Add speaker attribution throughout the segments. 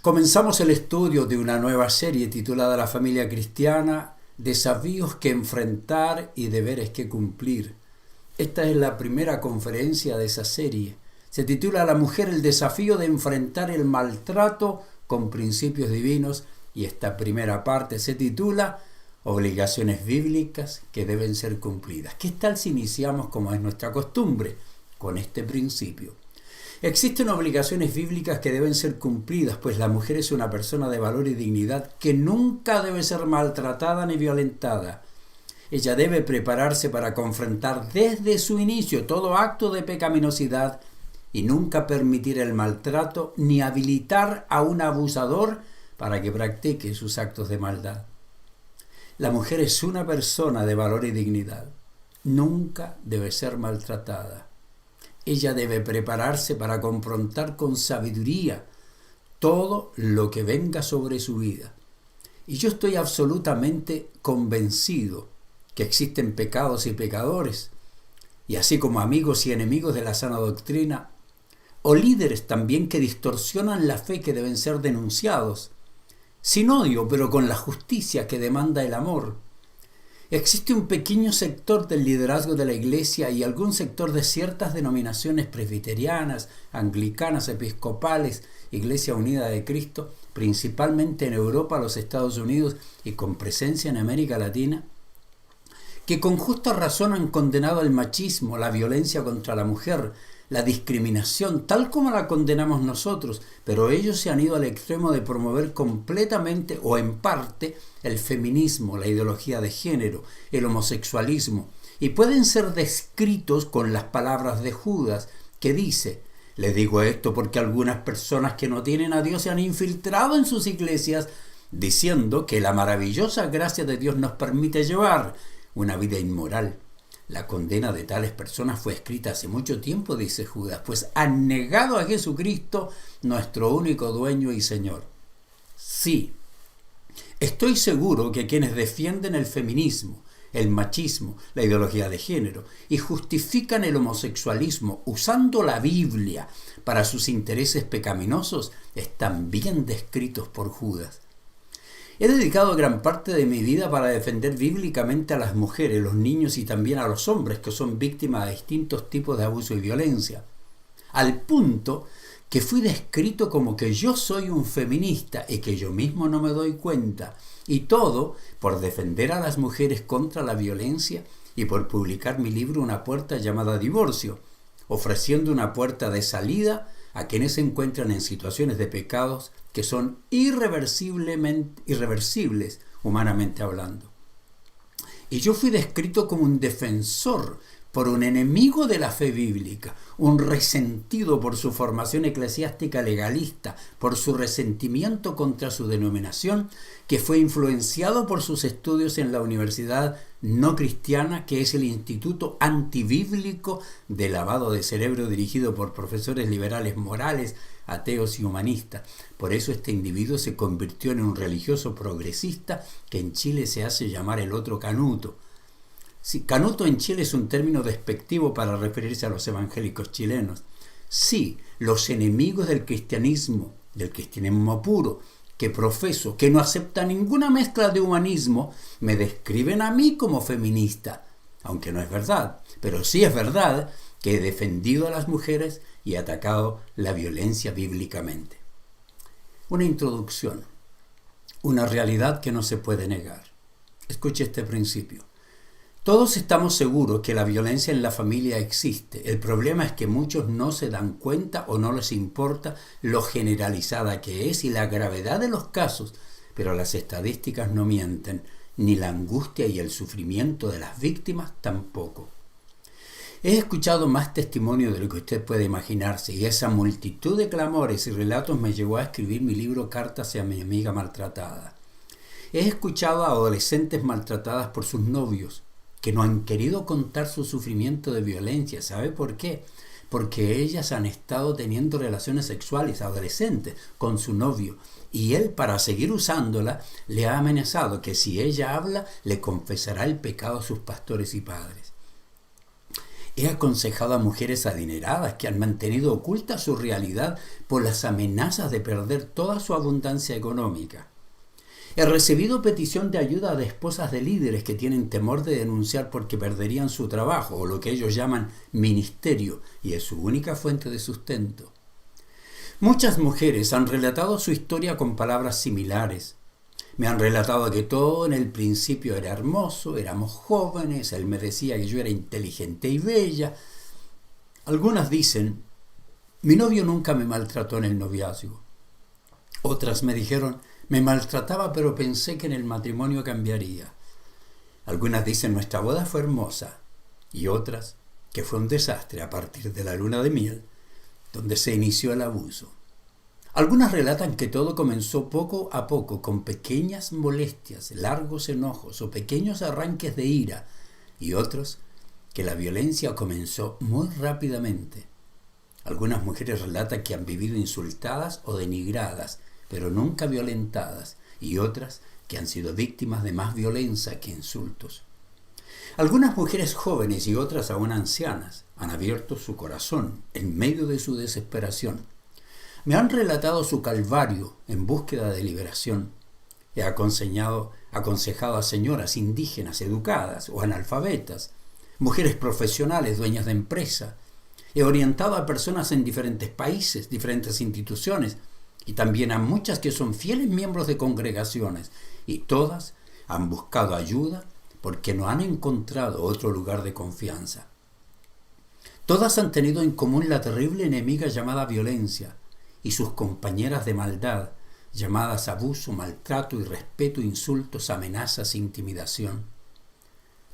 Speaker 1: Comenzamos el estudio de una nueva serie titulada La familia cristiana, desafíos que enfrentar y deberes que cumplir. Esta es la primera conferencia de esa serie. Se titula La mujer, el desafío de enfrentar el maltrato con principios divinos, y esta primera parte se titula Obligaciones bíblicas que deben ser cumplidas. ¿Qué tal si iniciamos, como es nuestra costumbre, con este principio? Existen obligaciones bíblicas que deben ser cumplidas, pues la mujer es una persona de valor y dignidad que nunca debe ser maltratada ni violentada. Ella debe prepararse para confrontar desde su inicio todo acto de pecaminosidad y nunca permitir el maltrato ni habilitar a un abusador para que practique sus actos de maldad. La mujer es una persona de valor y dignidad. Nunca debe ser maltratada. Ella debe prepararse para confrontar con sabiduría todo lo que venga sobre su vida. Y yo estoy absolutamente convencido que existen pecados y pecadores, y así como amigos y enemigos de la sana doctrina, o líderes también que distorsionan la fe, que deben ser denunciados, sin odio, pero con la justicia que demanda el amor. Existe un pequeño sector del liderazgo de la Iglesia y algún sector de ciertas denominaciones presbiterianas, anglicanas, episcopales, Iglesia Unida de Cristo, principalmente en Europa, los Estados Unidos y con presencia en América Latina, que con justa razón han condenado el machismo, la violencia contra la mujer, la discriminación, tal como la condenamos nosotros, pero ellos se han ido al extremo de promover completamente o en parte el feminismo, la ideología de género, el homosexualismo, y pueden ser descritos con las palabras de Judas, que dice: les digo esto porque algunas personas que no tienen a Dios se han infiltrado en sus iglesias, diciendo que la maravillosa gracia de Dios nos permite llevar una vida inmoral. La condena de tales personas fue escrita hace mucho tiempo, dice Judas, pues han negado a Jesucristo, nuestro único dueño y Señor. Sí, estoy seguro que quienes defienden el feminismo, el machismo, la ideología de género y justifican el homosexualismo usando la Biblia para sus intereses pecaminosos están bien descritos por Judas. He dedicado gran parte de mi vida para defender bíblicamente a las mujeres, los niños y también a los hombres que son víctimas de distintos tipos de abuso y violencia, al punto que fui descrito como que yo soy un feminista y que yo mismo no me doy cuenta, y todo por defender a las mujeres contra la violencia y por publicar mi libro Una puerta llamada divorcio, ofreciendo una puerta de salida a quienes se encuentran en situaciones de pecados que son irreversibles, humanamente hablando. Y yo fui descrito como un defensor por un enemigo de la fe bíblica, un resentido por su formación eclesiástica legalista, por su resentimiento contra su denominación, que fue influenciado por sus estudios en la universidad no cristiana, que es el Instituto Antibíblico de Lavado de Cerebro, dirigido por profesores liberales morales, ateos y humanistas. Por eso este individuo se convirtió en un religioso progresista que en Chile se hace llamar el otro canuto. Sí, canuto en Chile es un término despectivo para referirse a los evangélicos chilenos. Sí, los enemigos del cristianismo puro, que profeso, que no acepta ninguna mezcla de humanismo, me describen a mí como feminista, aunque no es verdad, pero sí es verdad que he defendido a las mujeres y atacado la violencia bíblicamente. Una introducción, una realidad que no se puede negar. Escuche este principio. Todos estamos seguros que la violencia en la familia existe. El problema es que muchos no se dan cuenta o no les importa lo generalizada que es y la gravedad de los casos, pero las estadísticas no mienten, ni la angustia y el sufrimiento de las víctimas tampoco. He escuchado más testimonio de lo que usted puede imaginarse, y esa multitud de clamores y relatos me llevó a escribir mi libro Cartas a mi amiga maltratada. He escuchado a adolescentes maltratadas por sus novios, que no han querido contar su sufrimiento de violencia. ¿Sabe por qué? Porque ellas han estado teniendo relaciones sexuales adolescentes con su novio, y él, para seguir usándola, le ha amenazado que si ella habla, le confesará el pecado a sus pastores y padres. He aconsejado a mujeres adineradas que han mantenido oculta su realidad por las amenazas de perder toda su abundancia económica. He recibido petición de ayuda de esposas de líderes que tienen temor de denunciar porque perderían su trabajo o lo que ellos llaman ministerio, y es su única fuente de sustento. Muchas mujeres han relatado su historia con palabras similares. Me han relatado que todo en el principio era hermoso, éramos jóvenes, él me decía que yo era inteligente y bella. Algunas dicen, mi novio nunca me maltrató en el noviazgo. Otras me dijeron, me maltrataba pero pensé que en el matrimonio cambiaría. Algunas dicen, nuestra boda fue hermosa. Y otras, que fue un desastre a partir de la luna de miel, donde se inició el abuso. Algunas relatan que todo comenzó poco a poco con pequeñas molestias, largos enojos o pequeños arranques de ira, y otros que la violencia comenzó muy rápidamente. Algunas mujeres relatan que han vivido insultadas o denigradas, pero nunca violentadas, y otras que han sido víctimas de más violencia que insultos. Algunas mujeres jóvenes y otras aún ancianas han abierto su corazón en medio de su desesperación. Me han relatado su calvario en búsqueda de liberación. He aconsejado a señoras indígenas educadas o analfabetas, mujeres profesionales, dueñas de empresa. He orientado a personas en diferentes países, diferentes instituciones, y también a muchas que son fieles miembros de congregaciones, y todas han buscado ayuda porque no han encontrado otro lugar de confianza. Todas han tenido en común la terrible enemiga llamada violencia, y sus compañeras de maldad, llamadas abuso, maltrato, irrespeto, insultos, amenazas, intimidación.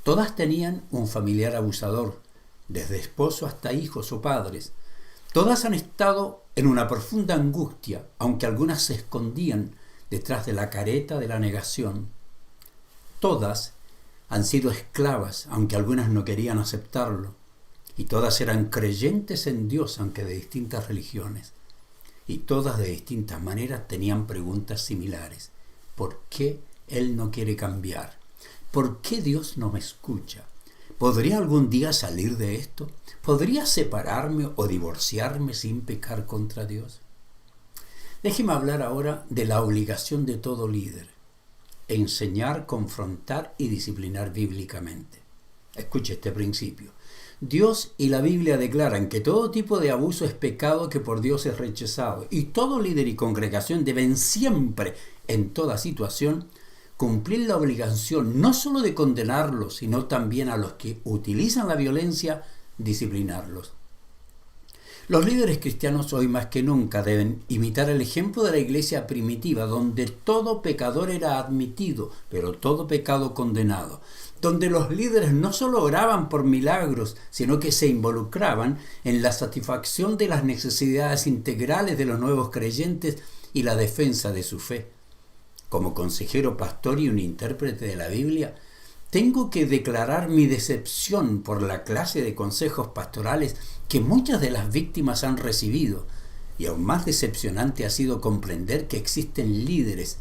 Speaker 1: Todas tenían un familiar abusador, desde esposo hasta hijos o padres. Todas han estado en una profunda angustia, aunque algunas se escondían detrás de la careta de la negación. Todas han sido esclavas, aunque algunas no querían aceptarlo. Y todas eran creyentes en Dios, aunque de distintas religiones. Y todas de distintas maneras tenían preguntas similares. ¿Por qué Él no quiere cambiar? ¿Por qué Dios no me escucha? ¿Podría algún día salir de esto? ¿Podría separarme o divorciarme sin pecar contra Dios? Déjeme hablar ahora de la obligación de todo líder: enseñar, confrontar y disciplinar bíblicamente. Escuche este principio. Dios y la Biblia declaran que todo tipo de abuso es pecado que por Dios es rechazado, y todo líder y congregación deben siempre, en toda situación, cumplir la obligación no solo de condenarlos, sino también a los que utilizan la violencia, disciplinarlos. Los líderes cristianos hoy más que nunca deben imitar el ejemplo de la iglesia primitiva, donde todo pecador era admitido, pero todo pecado condenado, donde los líderes no solo oraban por milagros, sino que se involucraban en la satisfacción de las necesidades integrales de los nuevos creyentes y la defensa de su fe. Como consejero pastor y un intérprete de la Biblia, tengo que declarar mi decepción por la clase de consejos pastorales que muchas de las víctimas han recibido, y aún más decepcionante ha sido comprender que existen líderes,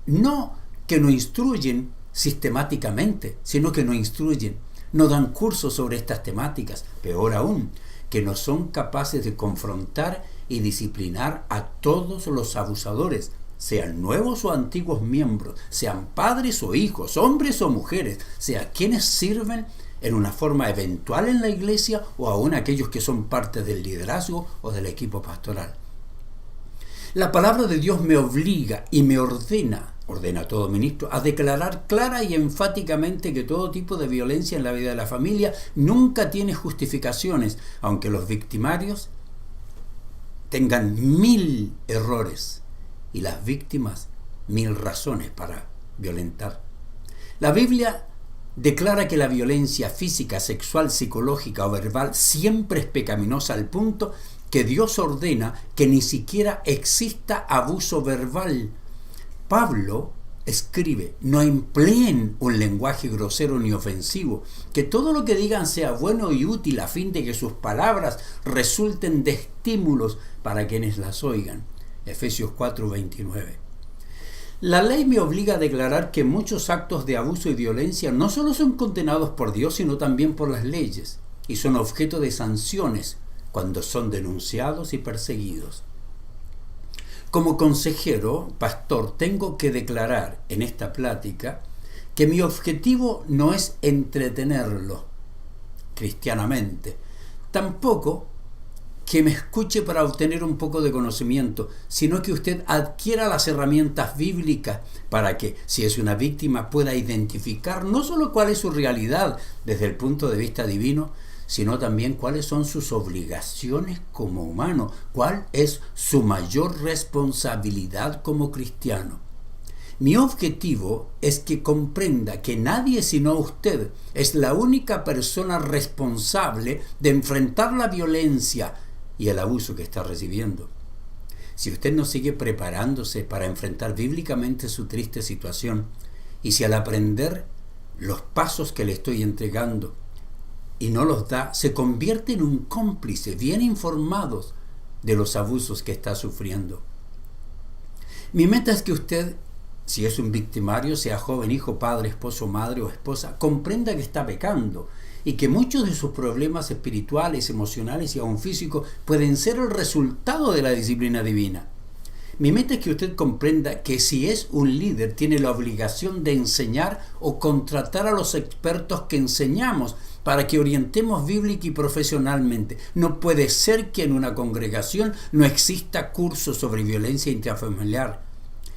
Speaker 1: no que no instruyen sistemáticamente, sino que no instruyen, no dan cursos sobre estas temáticas, peor aún, que no son capaces de confrontar y disciplinar a todos los abusadores, sean nuevos o antiguos miembros, sean padres o hijos, hombres o mujeres, sean quienes sirven en una forma eventual en la iglesia o aún aquellos que son parte del liderazgo o del equipo pastoral. La palabra de Dios me obliga y me ordena a todo ministro a declarar clara y enfáticamente que todo tipo de violencia en la vida de la familia nunca tiene justificaciones, aunque los victimarios tengan 1000 errores y las víctimas 1000 razones para violentar. La Biblia declara que la violencia física, sexual, psicológica o verbal siempre es pecaminosa, al punto que Dios ordena que ni siquiera exista abuso verbal. Pablo escribe: no empleen un lenguaje grosero ni ofensivo, que todo lo que digan sea bueno y útil a fin de que sus palabras resulten de estímulos para quienes las oigan. Efesios 4:29. La ley me obliga a declarar que muchos actos de abuso y violencia no solo son condenados por Dios, sino también por las leyes. y son objeto de sanciones cuando son denunciados y perseguidos. Como consejero, pastor, tengo que declarar en esta plática que mi objetivo no es entretenerlo cristianamente, tampoco que me escuche para obtener un poco de conocimiento, sino que usted adquiera las herramientas bíblicas para que, si es una víctima, pueda identificar no solo cuál es su realidad desde el punto de vista divino, sino también cuáles son sus obligaciones como humano, cuál es su mayor responsabilidad como cristiano. Mi objetivo es que comprenda que nadie sino usted es la única persona responsable de enfrentar la violencia y el abuso que está recibiendo. Si usted no sigue preparándose para enfrentar bíblicamente su triste situación, y si al aprender los pasos que le estoy entregando y no los da, se convierte en un cómplice bien informado de los abusos que está sufriendo. Mi meta es que usted, si es un victimario, sea joven, hijo, padre, esposo, madre o esposa, comprenda que está pecando y que muchos de sus problemas espirituales, emocionales y aún físicos pueden ser el resultado de la disciplina divina. Mi meta es que usted comprenda que si es un líder, tiene la obligación de enseñar o contratar a los expertos que enseñamos para que orientemos bíblica y profesionalmente. No puede ser que en una congregación no exista cursos sobre violencia intrafamiliar.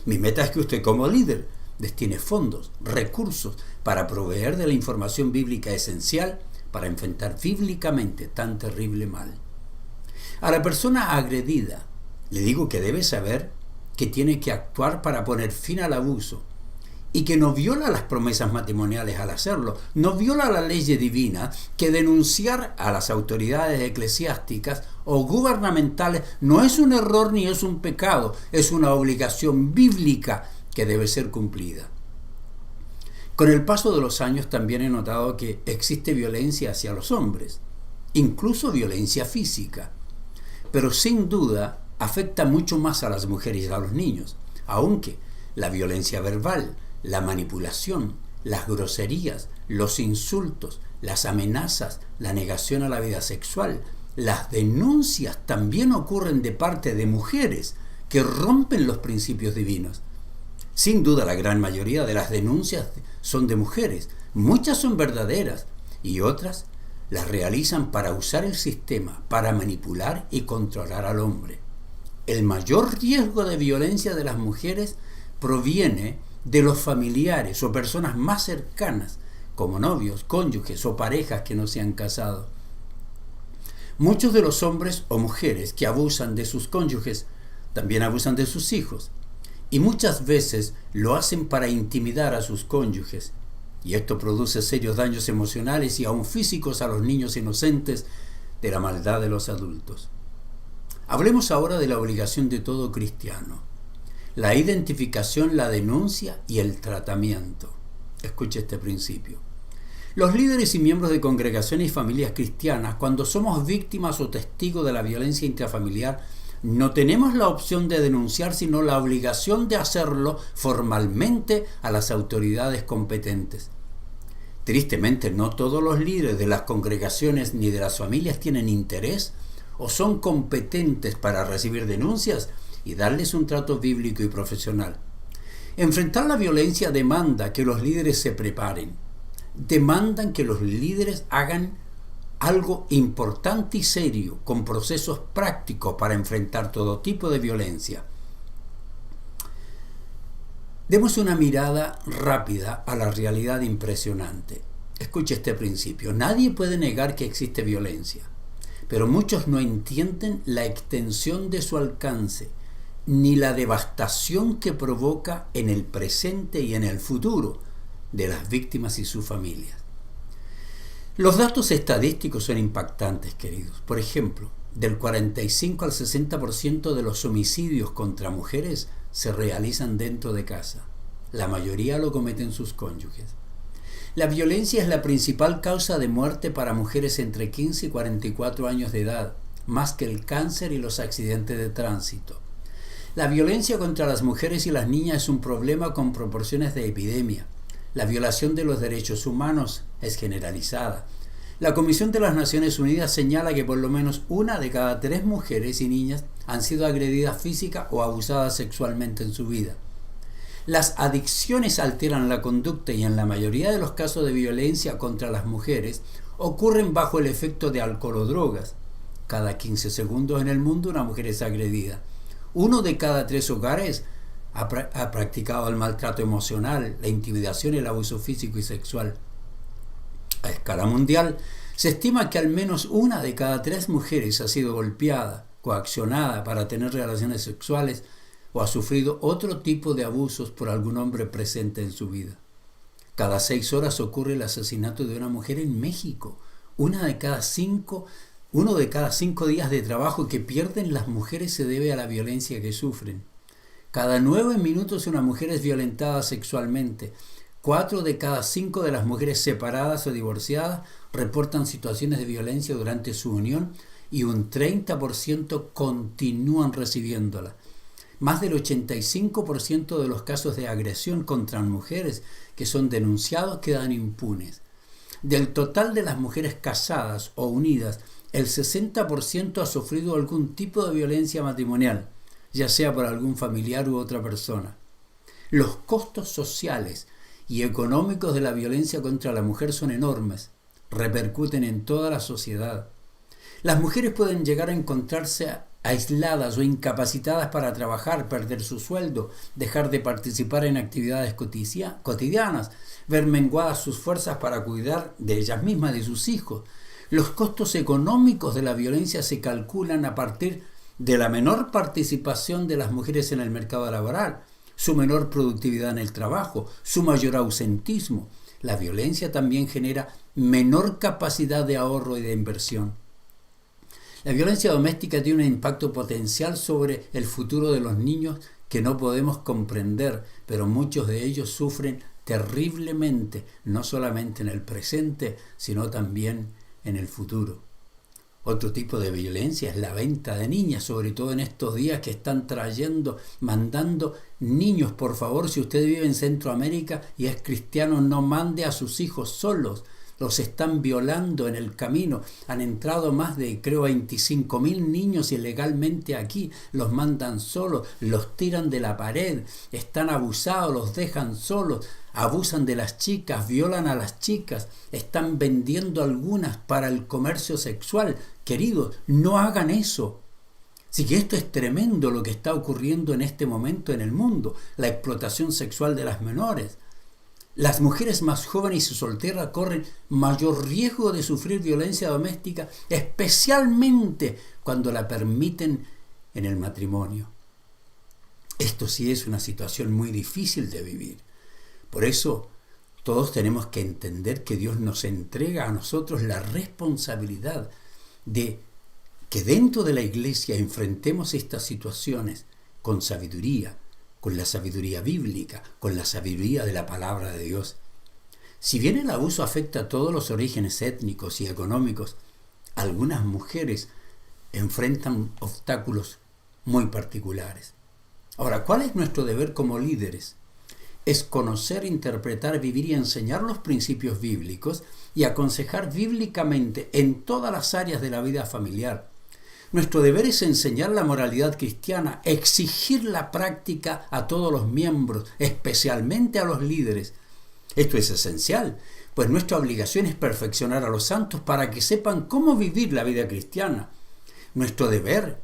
Speaker 1: Mi meta es que usted como líder destine fondos, recursos para proveer de la información bíblica esencial para enfrentar bíblicamente tan terrible mal. A la persona agredida le digo que debe saber que tiene que actuar para poner fin al abuso y que no viola las promesas matrimoniales al hacerlo, no viola la ley divina, que denunciar a las autoridades eclesiásticas o gubernamentales no es un error ni es un pecado, es una obligación bíblica que debe ser cumplida. Con el paso de los años también he notado que existe violencia hacia los hombres, incluso violencia física, pero sin duda afecta mucho más a las mujeres y a los niños, aunque la violencia verbal, la manipulación, las groserías, los insultos, las amenazas, la negación a la vida sexual, las denuncias también ocurren de parte de mujeres que rompen los principios divinos. Sin duda la gran mayoría de las denuncias son de mujeres, muchas son verdaderas y otras las realizan para usar el sistema, para manipular y controlar al hombre. El mayor riesgo de violencia de las mujeres proviene de los familiares o personas más cercanas, como novios, cónyuges o parejas que no se han casado. Muchos de los hombres o mujeres que abusan de sus cónyuges también abusan de sus hijos, y muchas veces lo hacen para intimidar a sus cónyuges, y esto produce serios daños emocionales y aún físicos a los niños inocentes de la maldad de los adultos. Hablemos ahora de la obligación de todo cristiano: la identificación, la denuncia y el tratamiento. Escuche este principio. Los líderes y miembros de congregaciones y familias cristianas, cuando somos víctimas o testigos de la violencia intrafamiliar, no tenemos la opción de denunciar, sino la obligación de hacerlo formalmente a las autoridades competentes. Tristemente, no todos los líderes de las congregaciones ni de las familias tienen interés o son competentes para recibir denuncias y darles un trato bíblico y profesional. Enfrentar la violencia demanda que los líderes se preparen, demandan que los líderes hagan algo importante y serio, con procesos prácticos para enfrentar todo tipo de violencia. Demos una mirada rápida a la realidad impresionante. Escuche este principio. Nadie puede negar que existe violencia, pero muchos no entienden la extensión de su alcance, ni la devastación que provoca en el presente y en el futuro de las víctimas y sus familias. Los datos estadísticos son impactantes, queridos. Por ejemplo, del 45 al 60% de los homicidios contra mujeres se realizan dentro de casa. La mayoría lo cometen sus cónyuges. La violencia es la principal causa de muerte para mujeres entre 15 y 44 años de edad, más que el cáncer y los accidentes de tránsito. La violencia contra las mujeres y las niñas es un problema con proporciones de epidemia. La violación de los derechos humanos es generalizada. La Comisión de las Naciones Unidas señala que por lo menos 1 de cada 3 mujeres y niñas han sido agredidas física o abusadas sexualmente en su vida. Las adicciones alteran la conducta y en la mayoría de los casos de violencia contra las mujeres ocurren bajo el efecto de alcohol o drogas. Cada 15 segundos en el mundo una mujer es agredida. 1 de cada 3 hogares ha practicado el maltrato emocional, la intimidación y el abuso físico y sexual. A escala mundial, se estima que al menos 1 de cada 3 mujeres ha sido golpeada, coaccionada para tener relaciones sexuales o ha sufrido otro tipo de abusos por algún hombre presente en su vida. Cada 6 horas ocurre el asesinato de una mujer en México. Uno de cada 5 días de trabajo que pierden las mujeres se debe a la violencia que sufren. Cada 9 minutos una mujer es violentada sexualmente. 4 de cada 5 de las mujeres separadas o divorciadas reportan situaciones de violencia durante su unión y un 30% continúan recibiéndola. Más del 85% de los casos de agresión contra mujeres que son denunciados quedan impunes. Del total de las mujeres casadas o unidas, el 60% ha sufrido algún tipo de violencia matrimonial, ya sea por algún familiar u otra persona. Los costos sociales y económicos de la violencia contra la mujer son enormes, repercuten en toda la sociedad. Las mujeres pueden llegar a encontrarse aisladas o incapacitadas para trabajar, perder su sueldo, dejar de participar en actividades cotidianas, ver menguadas sus fuerzas para cuidar de ellas mismas, de sus hijos. Los costos económicos de la violencia se calculan a partir de la menor participación de las mujeres en el mercado laboral, su menor productividad en el trabajo, su mayor ausentismo. La violencia también genera menor capacidad de ahorro y de inversión. La violencia doméstica tiene un impacto potencial sobre el futuro de los niños que no podemos comprender, pero muchos de ellos sufren terriblemente, no solamente en el presente, sino también en el futuro. Otro tipo de violencia es la venta de niñas, sobre todo en estos días que están mandando niños. Por favor, si usted vive en Centroamérica y es cristiano, no mande a sus hijos solos. Los están violando en el camino. Han entrado más de, 25.000 niños ilegalmente aquí. Los mandan solos, los tiran de la pared, están abusados, los dejan solos, abusan de las chicas, violan a las chicas, están vendiendo algunas para el comercio sexual. Queridos, no hagan eso. Así que esto es tremendo lo que está ocurriendo en este momento en el mundo, la explotación sexual de las menores. Las mujeres más jóvenes y solteras corren mayor riesgo de sufrir violencia doméstica, especialmente cuando la permiten en el matrimonio. Esto sí es una situación muy difícil de vivir. Por eso, todos tenemos que entender que Dios nos entrega a nosotros la responsabilidad de que dentro de la iglesia enfrentemos estas situaciones con sabiduría, con la sabiduría bíblica, con la sabiduría de la palabra de Dios. Si bien el abuso afecta a todos los orígenes étnicos y económicos, algunas mujeres enfrentan obstáculos muy particulares. Ahora, ¿cuál es nuestro deber como líderes? Es conocer, interpretar, vivir y enseñar los principios bíblicos y aconsejar bíblicamente en todas las áreas de la vida familiar. Nuestro deber es enseñar la moralidad cristiana, exigir la práctica a todos los miembros, especialmente a los líderes. Esto es esencial, pues nuestra obligación es perfeccionar a los santos para que sepan cómo vivir la vida cristiana. Nuestro deber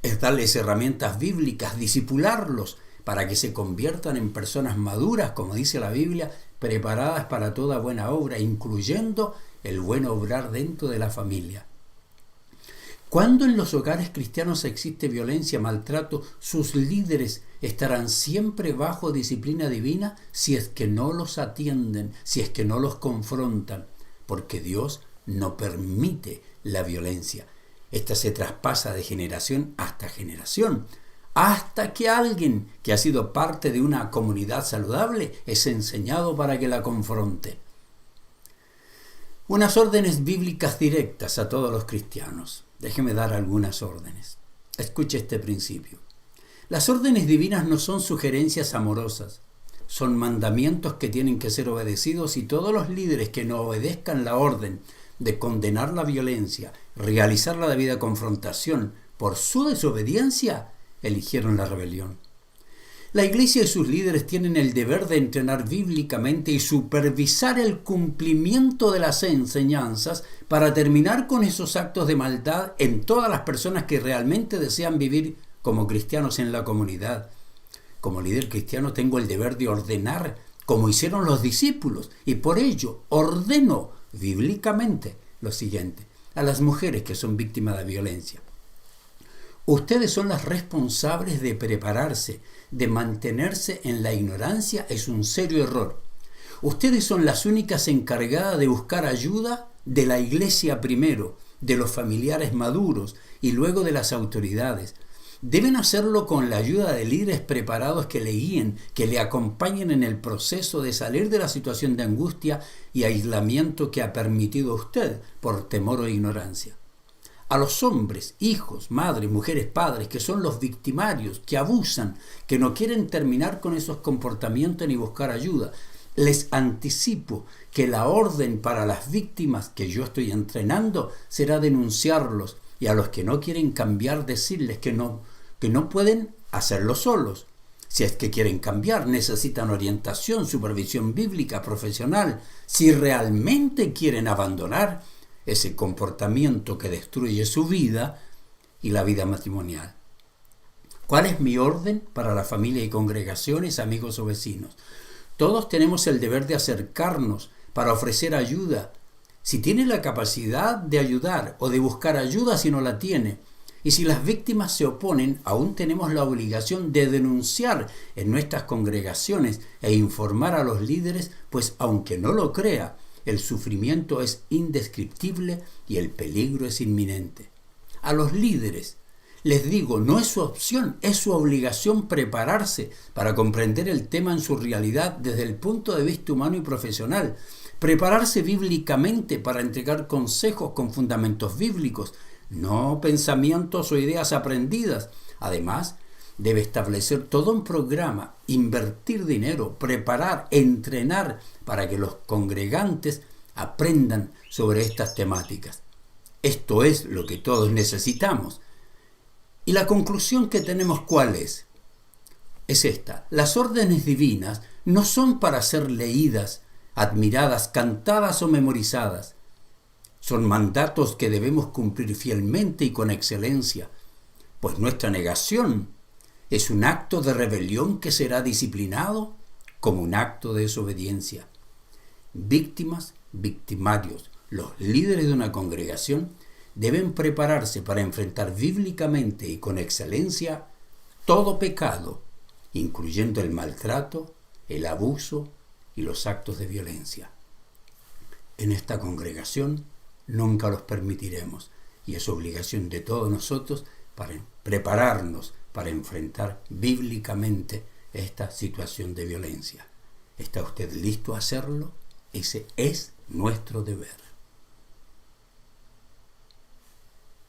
Speaker 1: es darles herramientas bíblicas, discipularlos, para que se conviertan en personas maduras, como dice la Biblia, preparadas para toda buena obra, incluyendo el buen obrar dentro de la familia. Cuando en los hogares cristianos existe violencia, maltrato, sus líderes estarán siempre bajo disciplina divina si es que no los atienden, si es que no los confrontan, porque Dios no permite la violencia. Esta se traspasa de generación hasta generación, hasta que alguien que ha sido parte de una comunidad saludable es enseñado para que la confronte. Unas órdenes bíblicas directas a todos los cristianos. Déjeme dar algunas órdenes. Escuche este principio. Las órdenes divinas no son sugerencias amorosas, son mandamientos que tienen que ser obedecidos y todos los líderes que no obedezcan la orden de condenar la violencia, realizar la debida confrontación, por su desobediencia, eligieron la rebelión. La Iglesia y sus líderes tienen el deber de entrenar bíblicamente y supervisar el cumplimiento de las enseñanzas para terminar con esos actos de maldad en todas las personas que realmente desean vivir como cristianos en la comunidad. Como líder cristiano tengo el deber de ordenar como hicieron los discípulos, y por ello ordeno bíblicamente lo siguiente a las mujeres que son víctimas de violencia. Ustedes son las responsables de prepararse, de mantenerse en la ignorancia. Es un serio error. Ustedes son las únicas encargadas de buscar ayuda de la iglesia primero, de los familiares maduros y luego de las autoridades. Deben hacerlo con la ayuda de líderes preparados que le guíen, que le acompañen en el proceso de salir de la situación de angustia y aislamiento que ha permitido usted por temor o ignorancia. A los hombres, hijos, madres, mujeres, padres, que son los victimarios, que abusan, que no quieren terminar con esos comportamientos ni buscar ayuda, les anticipo que la orden para las víctimas que yo estoy entrenando será denunciarlos, y a los que no quieren cambiar decirles que no pueden hacerlo solos. Si es que quieren cambiar, necesitan orientación, supervisión bíblica, profesional. Si realmente quieren abandonar ese comportamiento que destruye su vida y la vida matrimonial. ¿Cuál es mi orden para la familia y congregaciones, amigos o vecinos? Todos tenemos el deber de acercarnos para ofrecer ayuda. Si tiene la capacidad de ayudar o de buscar ayuda si no la tiene. Y si las víctimas se oponen, aún tenemos la obligación de denunciar en nuestras congregaciones e informar a los líderes, pues aunque no lo crea, el sufrimiento es indescriptible y el peligro es inminente. A los líderes les digo, no es su opción, es su obligación prepararse para comprender el tema en su realidad desde el punto de vista humano y profesional. Prepararse bíblicamente para entregar consejos con fundamentos bíblicos, no pensamientos o ideas aprendidas. Además, debe establecer todo un programa, invertir dinero, preparar, entrenar para que los congregantes aprendan sobre estas temáticas. Esto es lo que todos necesitamos. Y la conclusión que tenemos, ¿cuál es? Es esta: las órdenes divinas no son para ser leídas, admiradas, cantadas o memorizadas. Son mandatos que debemos cumplir fielmente y con excelencia, pues nuestra negación es un acto de rebelión que será disciplinado como un acto de desobediencia. Víctimas, victimarios, los líderes de una congregación deben prepararse para enfrentar bíblicamente y con excelencia todo pecado, incluyendo el maltrato, el abuso y los actos de violencia. En esta congregación nunca los permitiremos, y es obligación de todos nosotros para prepararnos para enfrentar bíblicamente esta situación de violencia. ¿Está usted listo a hacerlo? Ese es nuestro deber.